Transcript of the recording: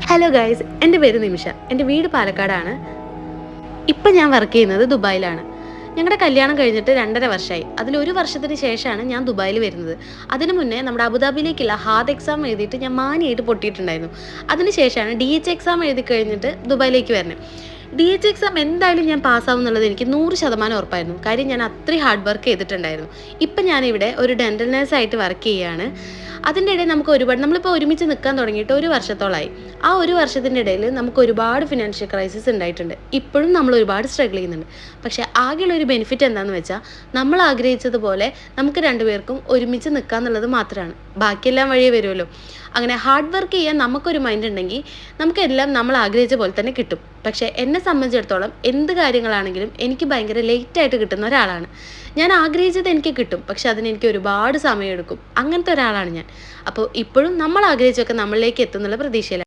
Hello guys, എൻ്റെ പേര് നിമിഷ. എൻ്റെ വീട് പാലക്കാടാണ്. ഇപ്പം ഞാൻ വർക്ക് ചെയ്യുന്നത് ദുബായിലാണ്. ഞങ്ങളുടെ കല്യാണം കഴിഞ്ഞിട്ട് 2.5 വർഷമായി. അതിലൊരു വർഷത്തിന് ശേഷമാണ് ഞാൻ ദുബായിൽ വരുന്നത്. അതിന് മുന്നേ നമ്മുടെ അബുദാബിയിലേക്കുള്ള ഹാദ് എക്സാം എഴുതിയിട്ട് ഞാൻ മാനിയായിട്ട് പൊട്ടിയിട്ടുണ്ടായിരുന്നു. അതിന് ശേഷമാണ് DH എക്സാം എഴുതി കഴിഞ്ഞിട്ട് ദുബായിലേക്ക് വരുന്നത്. DH എക്സാം എന്തായാലും ഞാൻ പാസ്സാവും എന്നുള്ളത് എനിക്ക് 100% ഉറപ്പായിരുന്നു. കാര്യം ഞാൻ അത്രയും ഹാർഡ് വർക്ക് ചെയ്തിട്ടുണ്ടായിരുന്നു. ഇപ്പം ഞാനിവിടെ ഒരു ഡെൻ്റൽ നേഴ്സായിട്ട് വർക്ക് ചെയ്യുകയാണ്. അതിൻ്റെ ഇടയിൽ നമുക്ക് ഒരുപാട് നമ്മളിപ്പോൾ ഒരുമിച്ച് നിൽക്കാൻ തുടങ്ങിയിട്ട് ഒരു വർഷത്തോളമായി. ആ ഒരു വർഷത്തിൻ്റെ ഇടയിൽ നമുക്ക് ഒരുപാട് ഫിനാൻഷ്യൽ ക്രൈസിസ് ഉണ്ടായിട്ടുണ്ട്. ഇപ്പോഴും നമ്മൾ ഒരുപാട് സ്ട്രഗിൾ ചെയ്യുന്നുണ്ട്. പക്ഷേ ആകെയുള്ള ഒരു ബെനിഫിറ്റ് എന്താണെന്ന് വെച്ചാൽ നമ്മൾ ആഗ്രഹിച്ചതുപോലെ നമുക്ക് രണ്ടുപേർക്കും ഒരുമിച്ച് നിൽക്കുക എന്നുള്ളത് മാത്രമാണ്. ബാക്കിയെല്ലാം വഴിയേ വരുമല്ലോ. അങ്ങനെ ഹാർഡ് വർക്ക് ചെയ്യാൻ നമുക്കൊരു മൈൻഡ് ഉണ്ടെങ്കിൽ നമുക്കെല്ലാം നമ്മൾ ആഗ്രഹിച്ച പോലെ തന്നെ കിട്ടും. പക്ഷേ എന്നെ സംബന്ധിച്ചിടത്തോളം എന്ത് കാര്യങ്ങളാണെങ്കിലും എനിക്ക് ഭയങ്കര ലേറ്റായിട്ട് കിട്ടുന്ന ഒരാളാണ്. ഞാൻ ആഗ്രഹിച്ചത് എനിക്ക് കിട്ടും, പക്ഷെ അതിനെനിക്ക് ഒരുപാട് സമയമെടുക്കും. അങ്ങനത്തെ ഒരാളാണ് ഞാൻ. അപ്പോൾ ഇപ്പോഴും നമ്മൾ ആഗ്രഹിച്ചൊക്കെ നമ്മളിലേക്ക് എത്തുന്നുള്ള പ്രതീക്ഷയിലാണ്.